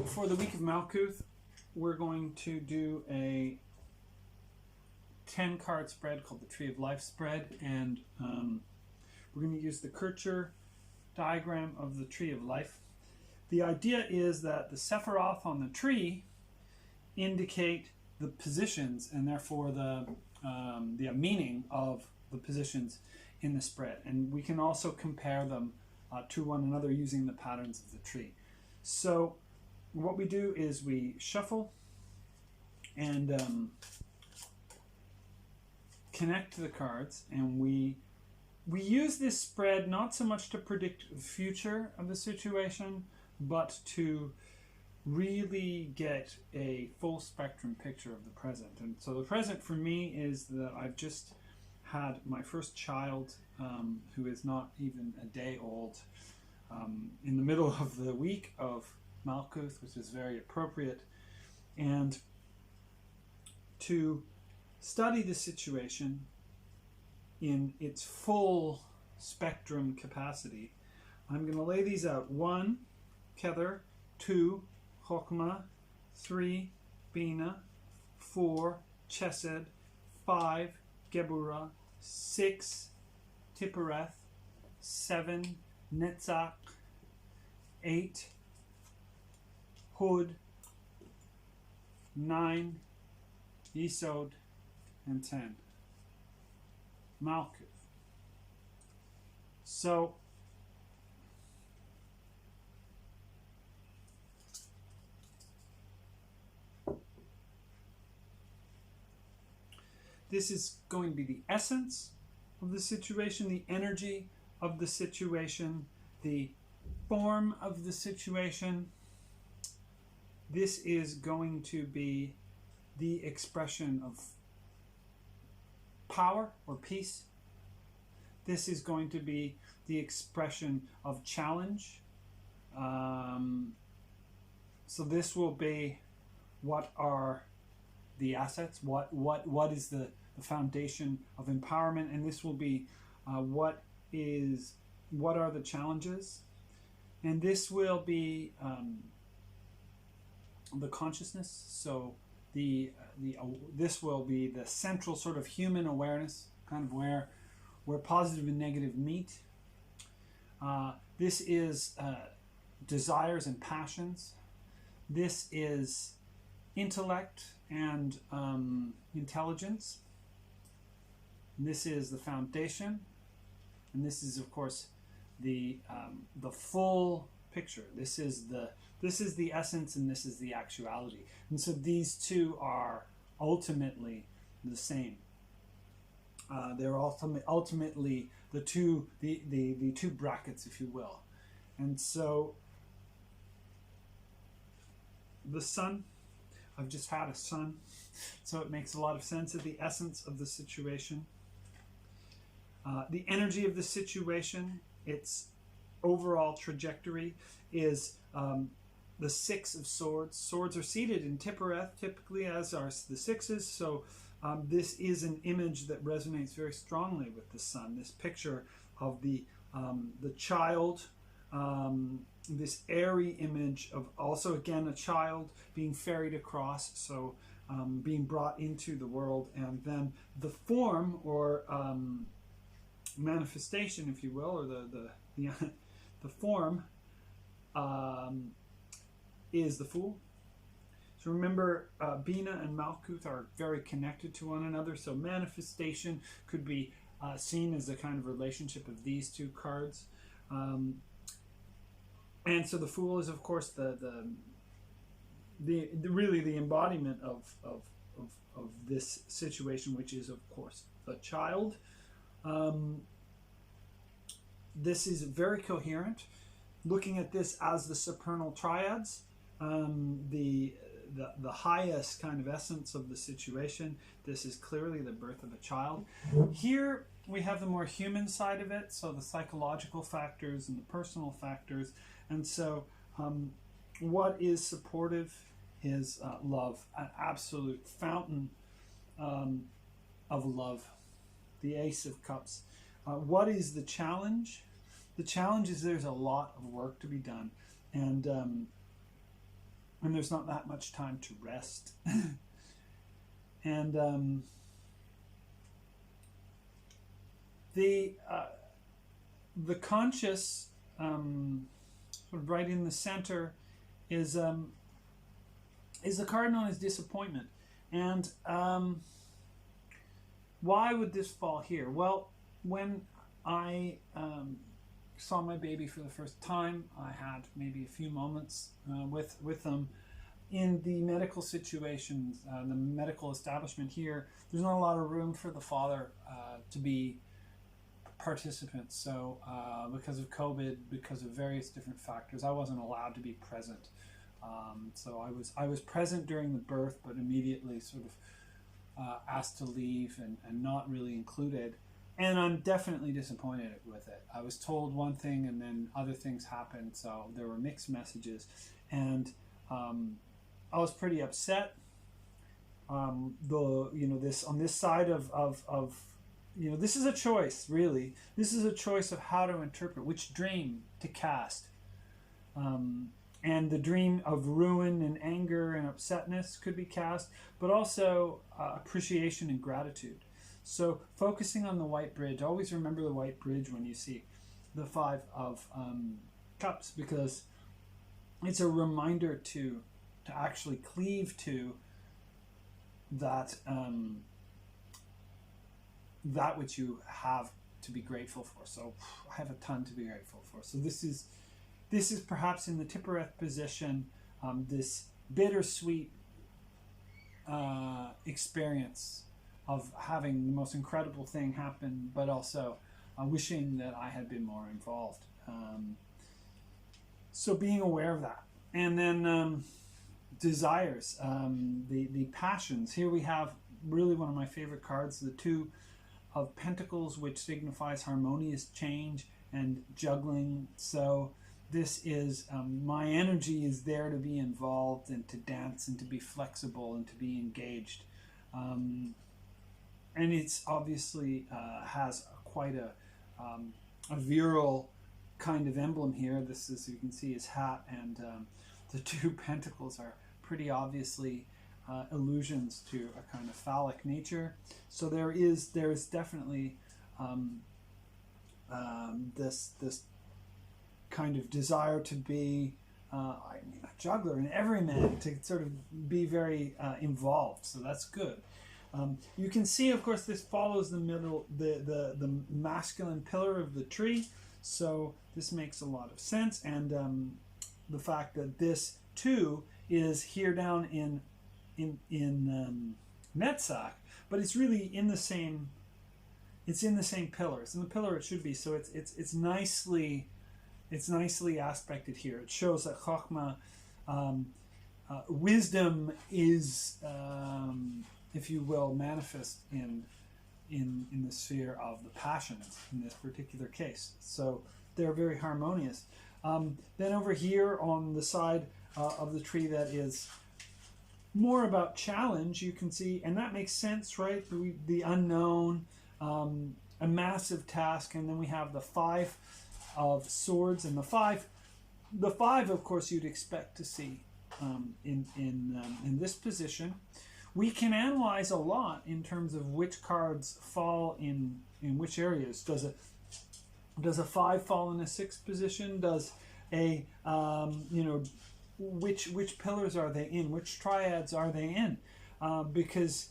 So for the week of Malkuth, we're going to do a 10 card spread called the Tree of Life spread, and we're going to use the Kircher diagram of the Tree of Life. The idea is that the Sephiroth on the tree indicate the positions and therefore the meaning of the positions in the spread, and we can also compare them to one another using the patterns of the tree. So what we do is we shuffle and connect the cards, and we use this spread not so much to predict the future of the situation, but to really get a full spectrum picture of the present. And so the present for me is that I've just had my first child, who is not even a day old, in the middle of the week of Malkuth, which is very appropriate. And to study the situation in its full spectrum capacity, I'm going to lay these out. 1, Kether. 2, Chokmah. 3, Bina. 4, Chesed. 5, Geburah. 6, Tiphereth. 7, Netzach. 8, Hod. 9, Yesod. And 10, Malkuth. So this is going to be the essence of the situation, the energy of the situation, the form of the situation. This is going to be the expression of power or peace. This is going to be the expression of challenge. So this will be what are the assets, what is the foundation of empowerment, and this will be what are the challenges, and this will be the consciousness. So this will be the central sort of human awareness, kind of where positive and negative meet. This is desires and passions. This is intellect and intelligence. And this is the foundation, and this is, of course, the full picture. This is the essence, and this is the actuality. And so these two are ultimately the same. They're ultimately the two brackets, if you will. And so the sun, I've just had a son, so it makes a lot of sense of the essence of the situation. The energy of the situation, its overall trajectory is the 6 of swords. Swords are seated in Tiphereth, typically, as are the 6s. So this is an image that resonates very strongly with the sun. This picture of the child, this airy image of also, again, a child being ferried across, so being brought into the world, and then the form or manifestation, if you will, or the form is the Fool. So remember, Bina and Malkuth are very connected to one another. So manifestation could be seen as a kind of relationship of these two cards. And so the Fool is, of course, really the embodiment of this situation, which is, of course, the child. This is very coherent. Looking at this as the supernal triads, the highest kind of essence of the situation. This is clearly the birth of a child. Here we have the more human side of it, so the psychological factors and the personal factors. And so what is supportive is love, an absolute fountain of love, the Ace of Cups. What is the challenge? The challenge is there's a lot of work to be done. And and there's not that much time to rest. And the conscious, sort of right in the center, is the card known as disappointment. And why would this fall here? Well, when I saw my baby for the first time, I had maybe a few moments with them. In the medical situations, the medical establishment here, there's not a lot of room for the father to be participants. So because of COVID, because of various different factors, I wasn't allowed to be present. So I was present during the birth, but immediately sort of asked to leave and not really included. And I'm definitely disappointed with it. I was told one thing and then other things happened, so there were mixed messages. And I was pretty upset. This on this side of this is a choice, really. This is a choice of how to interpret, which dream to cast. And the dream of ruin and anger and upsetness could be cast, but also appreciation and gratitude. So focusing on the white bridge, always remember the white bridge when you see the Five of Cups, because it's a reminder to actually cleave to that that which you have to be grateful for. So I have a ton to be grateful for. So this is perhaps in the Tippereth position, this bittersweet experience of having the most incredible thing happen, but also wishing that I had been more involved. So being aware of that. And then desires, the passions. Here we have really one of my favorite cards, the Two of Pentacles, which signifies harmonious change and juggling. So this is my energy is there to be involved and to dance and to be flexible and to be engaged. And it's obviously has quite a virile kind of emblem here. This is, you can see his hat, and the Two Pentacles are pretty obviously allusions to a kind of phallic nature. So there is definitely this kind of desire to be a juggler and everyman, to sort of be very involved. So that's good. You can see, of course, this follows the middle, the masculine pillar of the tree. So this makes a lot of sense, and the fact that this too is here down in Netzach, but it's really in the same. It's in the same pillar. It's in the pillar it should be. So it's nicely aspected here. It shows that Chokhmah, wisdom, is, if you will, manifest in the sphere of the passions in this particular case. So they're very harmonious. Then over here on the side of the tree that is more about challenge, you can see, and that makes sense, right? The unknown, a massive task, and then we have the Five of Swords, and the five, of course, you'd expect to see in this position. We can analyze a lot in terms of which cards fall in which areas. Does a 5 fall in a 6th position? Does a which pillars are they in? Which triads are they in? Because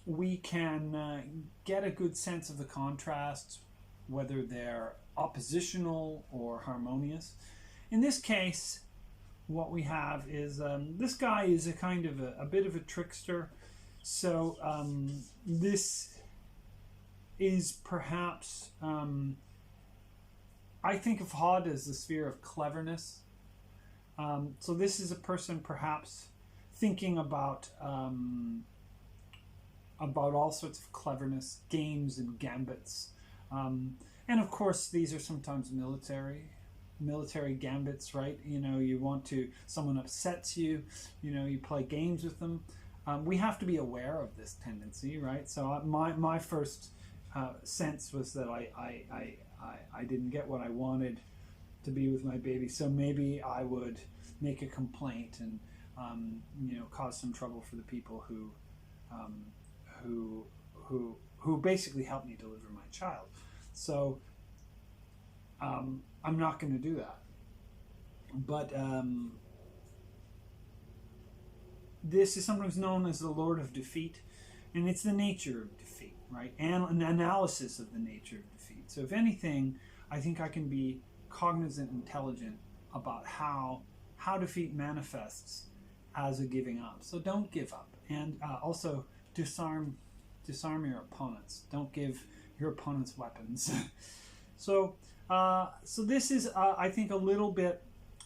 we can get a good sense of the contrasts, whether they're oppositional or harmonious. In this case, what we have is this guy is a kind of a bit of a trickster. So this is perhaps, I think of Hod as the sphere of cleverness. So this is a person perhaps thinking about all sorts of cleverness, games and gambits. And of course, these are sometimes military gambits, right? You want to, someone upsets you, you play games with them. We have to be aware of this tendency, right? So my first sense was that I didn't get what I wanted to be with my baby, so maybe I would make a complaint and cause some trouble for the people um, who basically helped me deliver my child. So I'm not going to do that. But this is sometimes known as the Lord of Defeat, and it's the nature of defeat, right? And an analysis of the nature of defeat. So if anything, I think I can be cognizant, intelligent about how defeat manifests as a giving up. So don't give up, and also disarm your opponents. Don't give your opponents weapons. So this is I think a little bit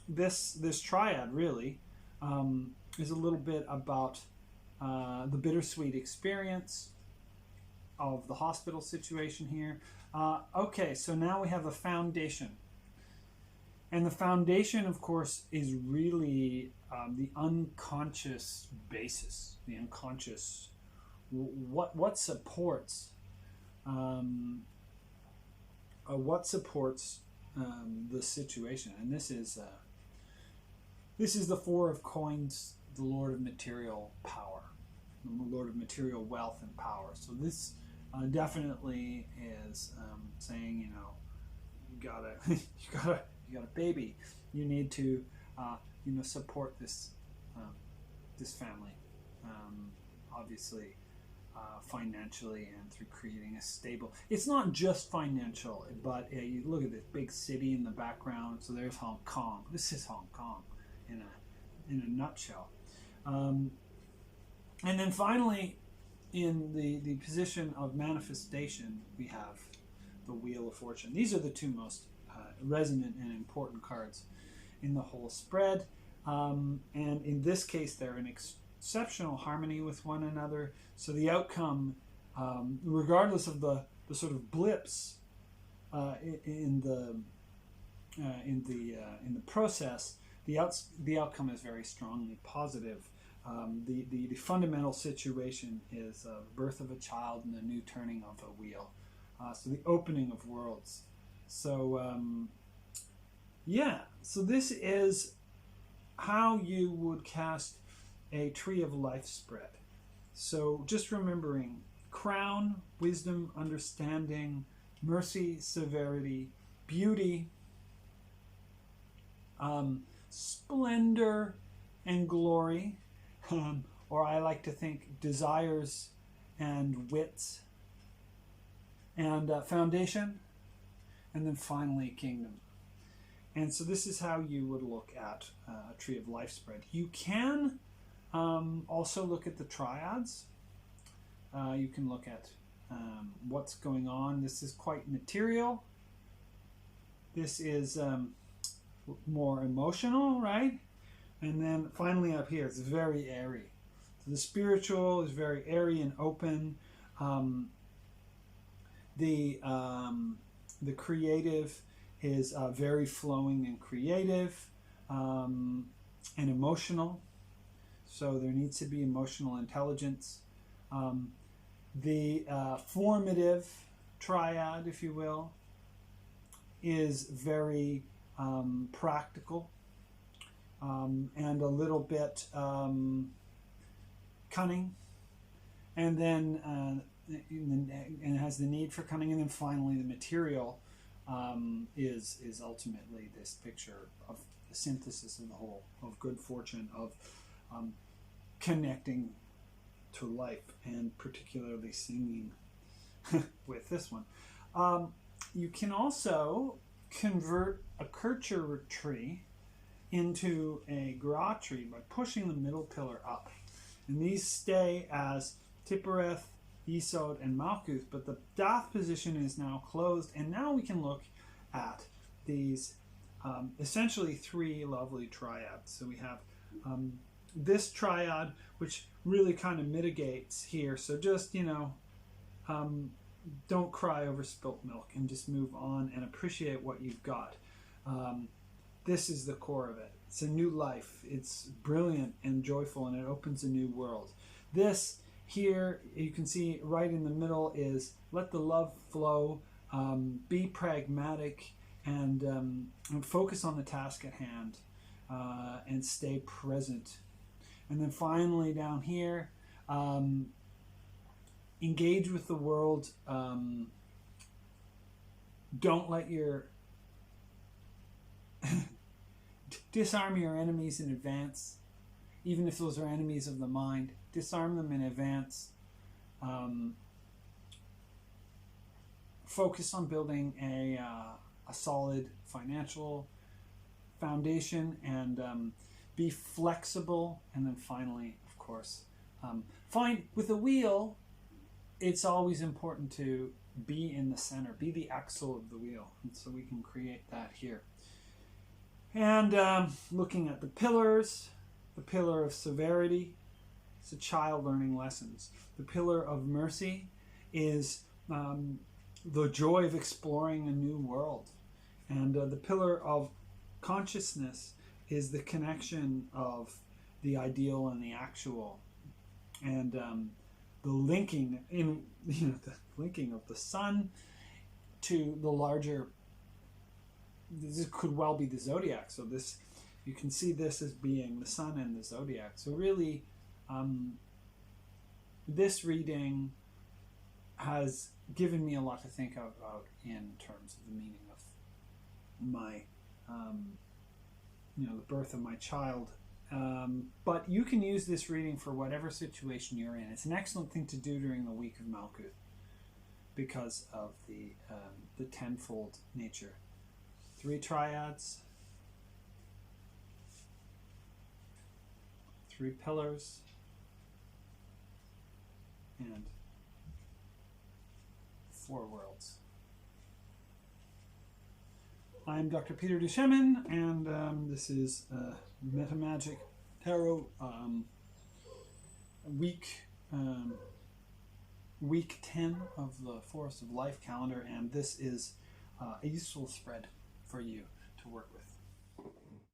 this triad really is a little bit about the bittersweet experience of the hospital situation here. Okay, so now we have a foundation. And the foundation, of course, is really the unconscious basis, the unconscious, what supports the situation. And this is the Four of Coins, the Lord of material power, the Lord of material wealth and power. So this definitely is saying, you gotta you got a baby, you need to support this family, obviously financially and through creating a stable. It's not just financial, but you look at this big city in the background. So there's Hong Kong. This is Hong Kong in a nutshell. And then finally, in the position of manifestation, we have the Wheel of Fortune. These are the two most resonant and important cards in the whole spread. And in this case, they're in exceptional harmony with one another. So the outcome, regardless of the sort of blips in the process, the outcome is very strongly positive. The fundamental situation is birth of a child and the new turning of a wheel. So the opening of worlds. So so this is how you would cast a Tree of Life spread. So just remembering crown, wisdom, understanding, mercy, severity, beauty, splendor and glory, or I like to think desires and wits, and foundation, and then finally kingdom. And so this is how you would look at a Tree of Life spread. You can also look at the triads. You can look at what's going on. This is quite material. This is more emotional, right? And then finally up here, it's very airy. So the spiritual is very airy and open. The creative is very flowing and creative and emotional. So there needs to be emotional intelligence. The formative triad, if you will, is very practical and a little bit cunning, and then and has the need for cunning, and then finally the material is ultimately this picture of the synthesis of the whole, of good fortune, of connecting to life, and particularly singing with this one. You can also convert a Kircher tree into a Gra tree by pushing the middle pillar up. And these stay as Tiphereth, Yesod, and Malkuth, but the Dath position is now closed, and now we can look at these essentially three lovely triads. So we have this triad, which really kind of mitigates here. So just, don't cry over spilt milk and just move on and appreciate what you've got. This is the core of it. It's a new life. It's brilliant and joyful, and it opens a new world. This here, you can see right in the middle is let the love flow, be pragmatic, and focus on the task at hand. and stay present. And then finally down here, engage with the world. Don't let your disarm your enemies in advance, even if those are enemies of the mind. Disarm them in advance. Focus on building a solid financial foundation, and be flexible. And then finally, of course, find with a wheel, it's always important to be in the center, be the axle of the wheel. And so we can create that here. And looking at the pillars, the pillar of severity, it's a child learning lessons. The pillar of mercy is the joy of exploring a new world. And the pillar of consciousness is the connection of the ideal and the actual, and the linking in the linking of the sun to the larger. This could well be the zodiac. So this, you can see this as being the sun and the zodiac. So really, this reading has given me a lot to think about in terms of the meaning of my, the birth of my child. But you can use this reading for whatever situation you're in. It's an excellent thing to do during the week of Malkuth because of the tenfold nature. 3 triads, 3 pillars, and 4 worlds. I'm Dr. Peter Duchemin, and this is MetaMagic Tarot week 10 of the Forest of Life calendar, and this is a useful spread for you to work with.